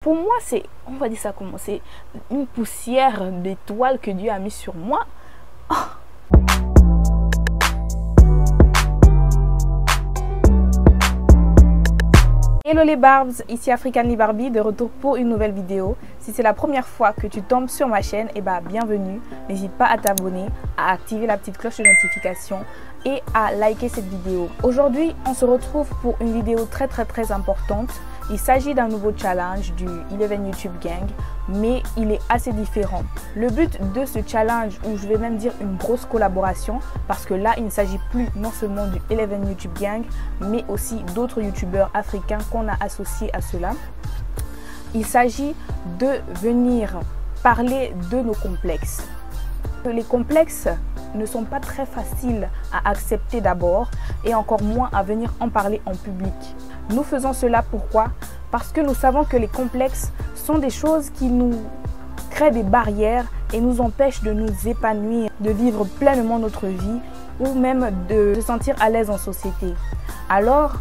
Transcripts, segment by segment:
Pour moi, c'est, on va dire ça comment, c'est une poussière d'étoiles que Dieu a mis sur moi. Oh. Hello les Barbs, ici Africanly Barbie de retour pour une nouvelle vidéo. Si c'est la première fois que tu tombes sur ma chaîne, bienvenue. N'hésite pas à t'abonner, à activer la petite cloche de notification et à liker cette vidéo. Aujourd'hui, on se retrouve pour une vidéo très importante. Il s'agit d'un nouveau challenge du 11 YouTube Gang, mais il est assez différent. Le but de ce challenge, ou je vais même dire une grosse collaboration, parce que là, il ne s'agit plus non seulement du 11 YouTube Gang, mais aussi d'autres youtubeurs africains qu'on a associés à cela. Il s'agit de venir parler de nos complexes. Les complexes ne sont pas très faciles à accepter d'abord et encore moins à venir en parler en public. Nous faisons cela pourquoi? Parce que nous savons que les complexes sont des choses qui nous créent des barrières et nous empêchent de nous épanouir, de vivre pleinement notre vie ou même de se sentir à l'aise en société. Alors,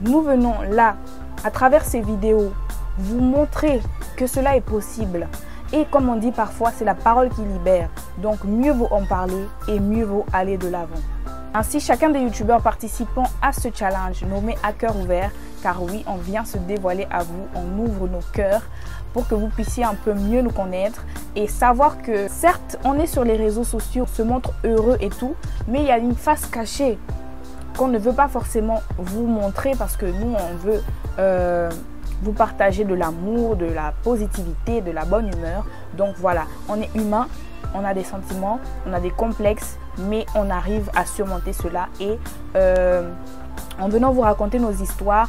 nous venons là, à travers ces vidéos, vous montrer que cela est possible. Et comme on dit parfois, c'est la parole qui libère. Donc, mieux vaut en parler et mieux vaut aller de l'avant. Ainsi, chacun des youtubeurs participant à ce challenge nommé à cœur ouvert, car oui, on vient se dévoiler à vous, on ouvre nos cœurs pour que vous puissiez un peu mieux nous connaître et savoir que certes, on est sur les réseaux sociaux, on se montre heureux et tout, mais il y a une face cachée qu'on ne veut pas forcément vous montrer parce que nous, on veut vous partager de l'amour, de la positivité, de la bonne humeur. Donc voilà, on est humain, on a des sentiments, on a des complexes, mais on arrive à surmonter cela et en venant vous raconter nos histoires,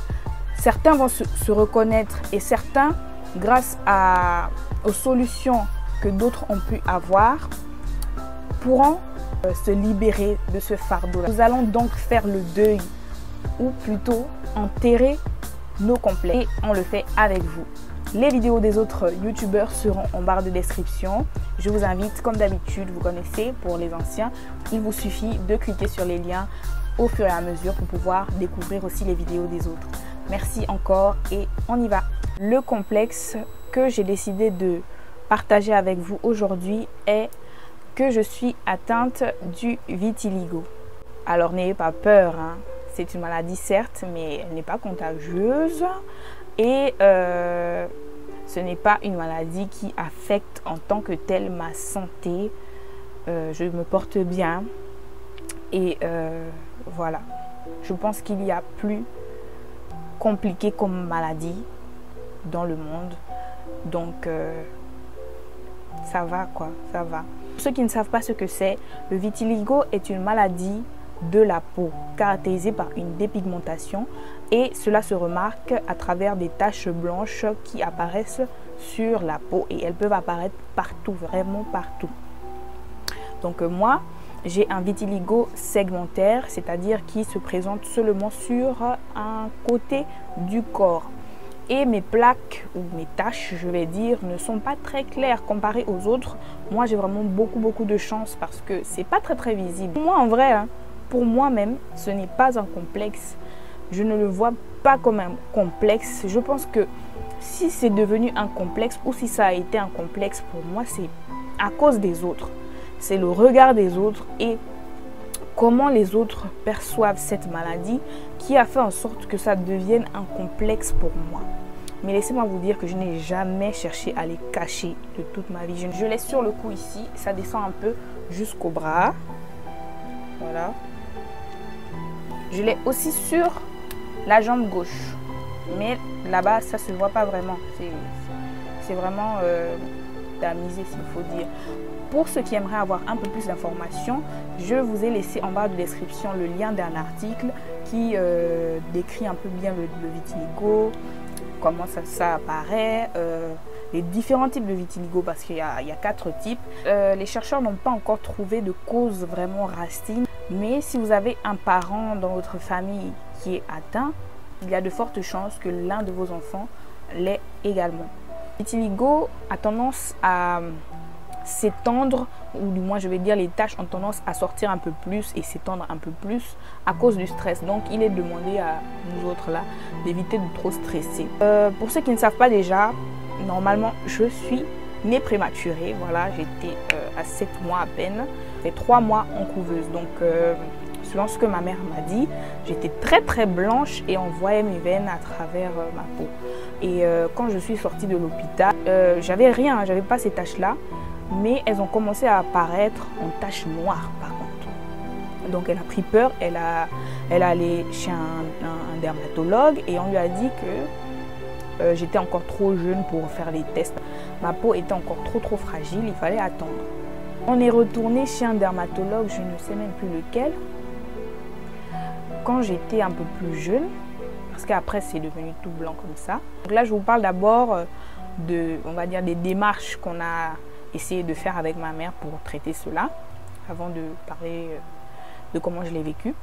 certains vont se reconnaître et certains, grâce aux solutions que d'autres ont pu avoir, pourront se libérer de ce fardeau. Nous allons donc faire le deuil ou plutôt enterrer nos complexes et on le fait avec vous. Les vidéos des autres youtubeurs seront en barre de description. Je vous invite, comme d'habitude, vous connaissez, pour les anciens, il vous suffit de cliquer sur les liens au fur et à mesure pour pouvoir découvrir aussi les vidéos des autres. Merci encore et on y va. Le complexe que j'ai décidé de partager avec vous aujourd'hui est que je suis atteinte du vitiligo. Alors n'ayez pas peur, hein. C'est une maladie certes, mais elle n'est pas contagieuse et ce n'est pas une maladie qui affecte en tant que telle ma santé. Je me porte bien et voilà. Je pense qu'il y a plus compliqué comme maladie dans le monde. Donc ça va quoi, ça va. Pour ceux qui ne savent pas ce que c'est, le vitiligo est une maladie de la peau caractérisée par une dépigmentation et cela se remarque à travers des taches blanches qui apparaissent sur la peau et elles peuvent apparaître partout, vraiment partout. Donc moi, j'ai un vitiligo segmentaire, c'est-à-dire qui se présente seulement sur un côté du corps. Et mes plaques ou mes taches, je vais dire, ne sont pas très claires comparées aux autres. Moi, j'ai vraiment beaucoup de chance parce que c'est pas très visible. Moi, en vrai, hein, pour moi-même, ce n'est pas un complexe. Je ne le vois pas comme un complexe. Je pense que si c'est devenu un complexe ou si ça a été un complexe pour moi, c'est à cause des autres. C'est le regard des autres et comment les autres perçoivent cette maladie qui a fait en sorte que ça devienne un complexe pour moi. Mais laissez-moi vous dire que je n'ai jamais cherché à les cacher de toute ma vie. Je laisse sur le cou ici, ça descend un peu jusqu'au bras. Voilà. Je l'ai aussi sur la jambe gauche. Mais là-bas, ça ne se voit pas vraiment. C'est vraiment tamisé, s'il faut dire. Pour ceux qui aimeraient avoir un peu plus d'informations, je vous ai laissé en barre de description le lien d'un article qui décrit un peu bien le vitiligo, comment ça apparaît, les différents types de vitiligo parce qu'il y a 4 types. Les chercheurs n'ont pas encore trouvé de cause vraiment racine, mais si vous avez un parent dans votre famille qui est atteint, il y a de fortes chances que l'un de vos enfants l'ait également. Le vitiligo a tendance à s'étendre, ou du moins je vais dire les taches ont tendance à sortir un peu plus et s'étendre un peu plus à cause du stress. Donc il est demandé à nous autres là d'éviter de trop stresser. Pour ceux qui ne savent pas déjà, normalement, je suis née prématurée. Voilà, j'étais à 7 mois à peine. J'ai 3 mois en couveuse. Donc, selon ce que ma mère m'a dit, j'étais très très blanche et on voyait mes veines à travers ma peau. Et quand je suis sortie de l'hôpital, j'avais rien, j'avais pas ces taches-là. Mais elles ont commencé à apparaître en taches noires par contre. Donc elle a pris peur, elle est allée chez un dermatologue et on lui a dit que j'étais encore trop jeune pour faire les tests. Ma peau était encore trop fragile, il fallait attendre. On est retourné chez un dermatologue, je ne sais même plus lequel, quand j'étais un peu plus jeune, parce qu'après c'est devenu tout blanc comme ça. Donc là je vous parle d'abord on va dire des démarches qu'on a essayé de faire avec ma mère pour traiter cela, avant de parler de comment je l'ai vécu.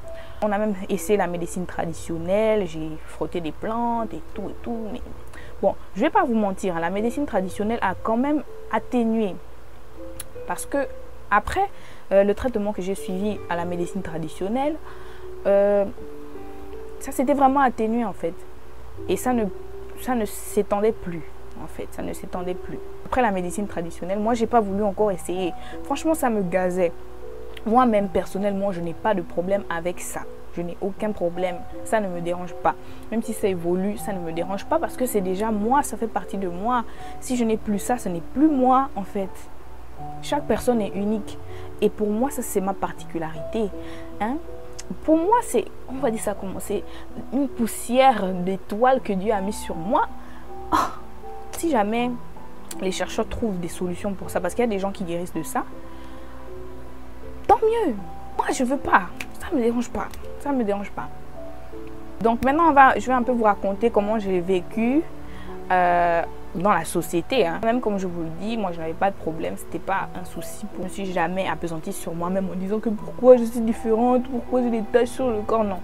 On a même essayé la médecine traditionnelle, j'ai frotté des plantes et tout, mais bon, je vais pas vous mentir, la médecine traditionnelle a quand même atténué, parce que après le traitement que j'ai suivi à la médecine traditionnelle, ça s'était vraiment atténué en fait, et ça ne s'étendait plus. En fait, ça ne s'étendait plus. Après la médecine traditionnelle, moi, j'ai pas voulu encore essayer. Franchement, ça me gazait. Moi-même, personnellement, je n'ai pas de problème avec ça. Je n'ai aucun problème. Ça ne me dérange pas. Même si ça évolue, ça ne me dérange pas parce que c'est déjà moi, ça fait partie de moi. Si je n'ai plus ça, ce n'est plus moi, en fait. Chaque personne est unique. Et pour moi, ça, c'est ma particularité. Hein? Pour moi, c'est, on va dire ça comment, c'est une poussière d'étoiles que Dieu a mis sur moi. Oh! Si jamais les chercheurs trouvent des solutions pour ça, parce qu'il y a des gens qui guérissent de ça, tant mieux. Moi, je veux pas. Ça me dérange pas. Ça me dérange pas. Donc maintenant, je vais un peu vous raconter comment j'ai vécu dans la société. Hein. Même comme je vous le dis, moi, je n'avais pas de problème. C'était pas un souci. Je ne me suis jamais appesantie sur moi-même en disant que pourquoi je suis différente, pourquoi j'ai des taches sur le corps. Non.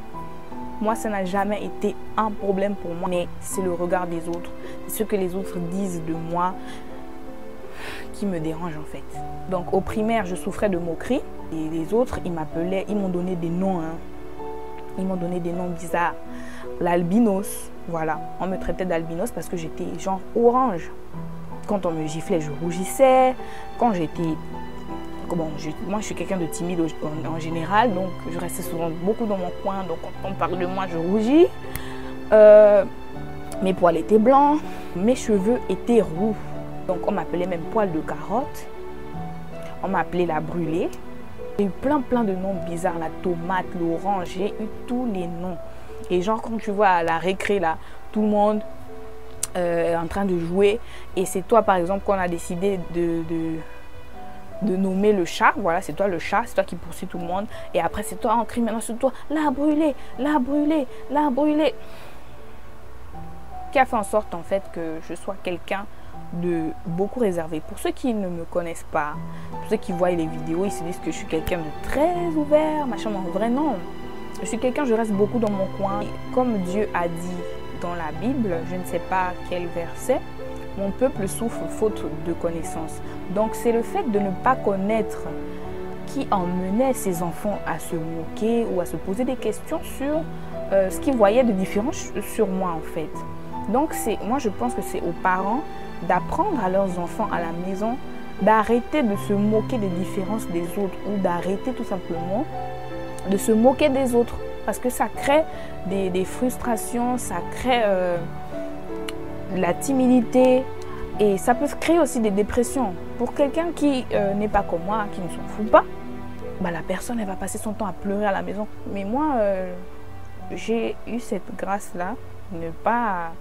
Moi, ça n'a jamais été un problème pour moi, mais c'est le regard des autres. C'est ce que les autres disent de moi qui me dérange en fait. Donc au primaire, je souffrais de moqueries. Et les autres, ils m'appelaient, ils m'ont donné des noms. Hein. Ils m'ont donné des noms bizarres. L'albinos, voilà. On me traitait d'albinos parce que j'étais genre orange. Quand on me giflait, je rougissais. Quand j'étais... Bon, moi, je suis quelqu'un de timide en général, donc je restais souvent beaucoup dans mon coin. Donc, quand on parle de moi, je rougis. Mes poils étaient blancs, mes cheveux étaient roux. Donc, on m'appelait même poil de carotte. On m'appelait la brûlée. J'ai eu plein de noms bizarres, la tomate, l'orange, j'ai eu tous les noms. Et genre, quand tu vois à la récré, là, tout le monde est en train de jouer. Et c'est toi, par exemple, qu'on a décidé de nommer le chat. Voilà, c'est toi le chat, c'est toi qui poursuit tout le monde. Et après, c'est toi, on crie maintenant sur toi, la brûlée, la brûlée, la brûlée. Qui a fait en sorte, en fait, que je sois quelqu'un de beaucoup réservé. Pour ceux qui ne me connaissent pas, pour ceux qui voient les vidéos, ils se disent que je suis quelqu'un de très ouvert, machin, en vrai, non. Je suis quelqu'un, je reste beaucoup dans mon coin. Et comme Dieu a dit dans la Bible, je ne sais pas quel verset, mon peuple souffre faute de connaissance. Donc c'est le fait de ne pas connaître qui emmenait ses enfants à se moquer ou à se poser des questions sur ce qu'ils voyaient de différent sur moi en fait. Donc moi je pense que c'est aux parents d'apprendre à leurs enfants à la maison d'arrêter de se moquer des différences des autres ou d'arrêter tout simplement de se moquer des autres parce que ça crée des frustrations, ça crée de la timidité et ça peut créer aussi des dépressions. Pour quelqu'un qui n'est pas comme moi, qui ne s'en fout pas, bah, la personne elle va passer son temps à pleurer à la maison. Mais moi, j'ai eu cette grâce-là, ne pas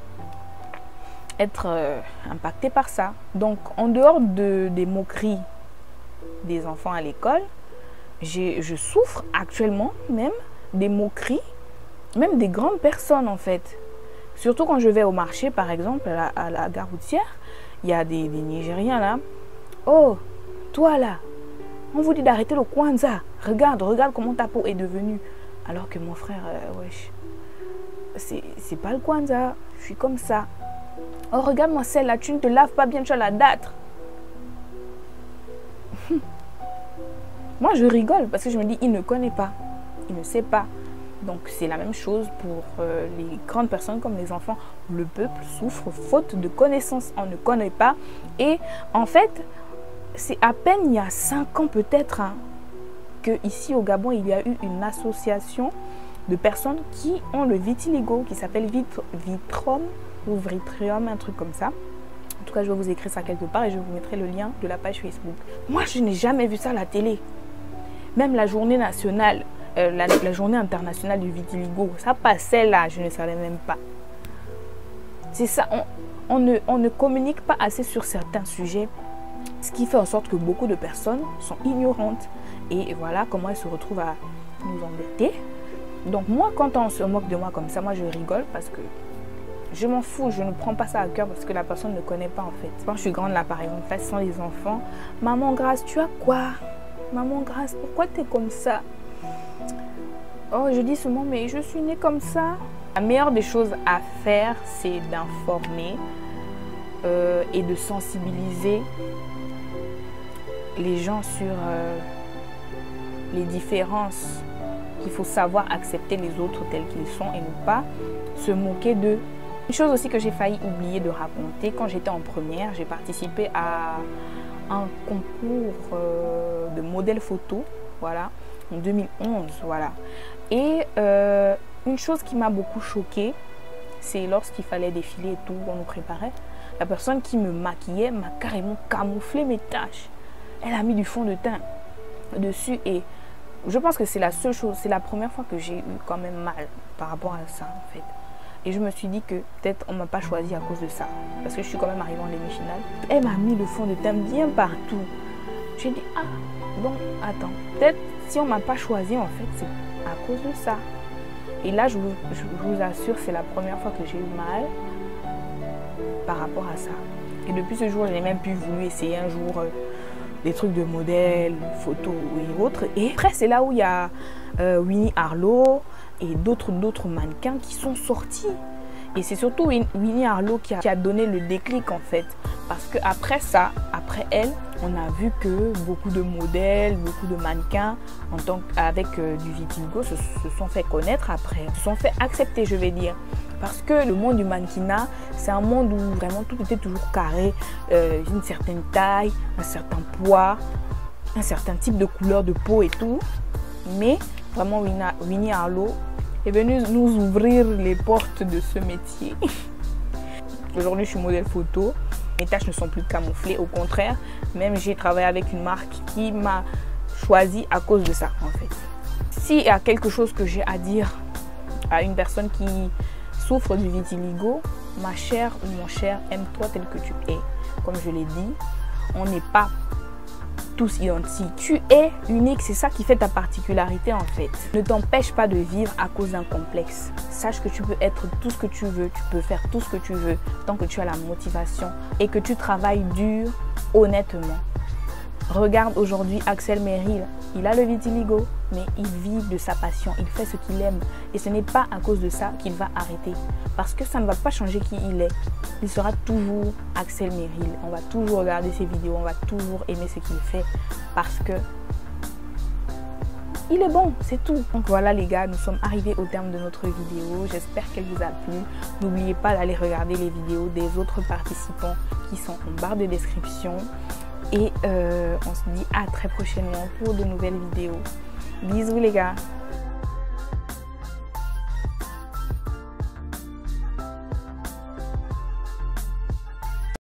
être impactée par ça. Donc, en dehors des moqueries des enfants à l'école, je souffre actuellement même des moqueries, même des grandes personnes en fait. Surtout quand je vais au marché, par exemple, à la gare routière, il y a des Nigériens là. Oh, toi là, on vous dit d'arrêter le kwanza. Regarde comment ta peau est devenue. Alors que mon frère, wesh, c'est pas le kwanza, je suis comme ça. Oh, regarde-moi celle-là, tu ne te laves pas bien, tu as la date. Moi, je rigole parce que je me dis, il ne connaît pas, il ne sait pas. Donc c'est la même chose pour les grandes personnes comme les enfants. Le peuple souffre faute de connaissances, on ne connaît pas. Et en fait, c'est à peine il y a 5 ans peut-être que ici au Gabon, il y a eu une association de personnes qui ont le vitiligo, qui s'appelle Vitrum ou Vitrium, un truc comme ça. En tout cas, je vais vous écrire ça quelque part et je vous mettrai le lien de la page Facebook. Moi, je n'ai jamais vu ça à la télé. Même la journée nationale, la journée internationale du vitiligo, ça passait là, je ne savais même pas. C'est ça, on ne communique pas assez sur certains sujets, ce qui fait en sorte que beaucoup de personnes sont ignorantes. Et voilà comment elles se retrouvent à nous embêter. Donc moi, quand on se moque de moi comme ça, moi je rigole parce que je m'en fous, je ne prends pas ça à cœur parce que la personne ne connaît pas en fait. Quand je suis grande là par exemple, face sans les enfants, maman Grâce, tu as quoi? Maman Grâce, pourquoi tu es comme ça? Oh, je dis souvent, mais je suis née comme ça. La meilleure des choses à faire, c'est d'informer et de sensibiliser les gens sur les différences, qu'il faut savoir accepter les autres tels qu'ils sont et ne pas se moquer d'eux. Une chose aussi que j'ai failli oublier de raconter, quand j'étais en première, j'ai participé à un concours de modèle photo, voilà, en 2011, voilà. Et une chose qui m'a beaucoup choquée, c'est lorsqu'il fallait défiler et tout, on nous préparait, la personne qui me maquillait m'a carrément camouflé mes taches. Elle a mis du fond de teint dessus et je pense que c'est la seule chose, c'est la première fois que j'ai eu quand même mal par rapport à ça en fait. Et je me suis dit que peut-être on ne m'a pas choisi à cause de ça. Parce que je suis quand même arrivée en demi-finale. Elle m'a mis le fond de teint bien partout. J'ai dit, ah, donc attends, peut-être si on ne m'a pas choisi en fait, c'est à cause de ça. Et là, je vous assure, c'est la première fois que j'ai eu mal par rapport à ça. Et depuis ce jour, j'ai même plus voulu essayer un jour des trucs de modèle, photos et autres. Et après, c'est là où il y a Winnie Harlow et d'autres mannequins qui sont sortis. Et c'est surtout Winnie Harlow qui a donné le déclic en fait. Parce qu'après ça, après elle, on a vu que beaucoup de modèles, beaucoup de mannequins avec du vitiligo se sont fait connaître après, se sont fait accepter, je vais dire. Parce que le monde du mannequinat, c'est un monde où vraiment tout était toujours carré, une certaine taille, un certain poids, un certain type de couleur de peau et tout. Mais vraiment, Winnie Harlow est venue nous ouvrir les portes de ce métier. Aujourd'hui, je suis modèle photo. Mes tâches ne sont plus camouflées. Au contraire, même j'ai travaillé avec une marque qui m'a choisi à cause de ça, en fait. S'il y a quelque chose que j'ai à dire à une personne qui souffre du vitiligo, ma chère ou mon cher, aime-toi tel que tu es. Comme je l'ai dit, on n'est pas tous identiques. Tu es unique, c'est ça qui fait ta particularité en fait. Ne t'empêche pas de vivre à cause d'un complexe. Sache que tu peux être tout ce que tu veux, tu peux faire tout ce que tu veux tant que tu as la motivation et que tu travailles dur, honnêtement. Regarde aujourd'hui Axel Merrill, il a le vitiligo, mais il vit de sa passion, il fait ce qu'il aime. Et ce n'est pas à cause de ça qu'il va arrêter. Parce que ça ne va pas changer qui il est. Il sera toujours Axel Merrill. On va toujours regarder ses vidéos, on va toujours aimer ce qu'il fait. Parce que il est bon, c'est tout. Donc voilà les gars, nous sommes arrivés au terme de notre vidéo. J'espère qu'elle vous a plu. N'oubliez pas d'aller regarder les vidéos des autres participants qui sont en barre de description. Et on se dit à très prochainement pour de nouvelles vidéos. Bisous les gars.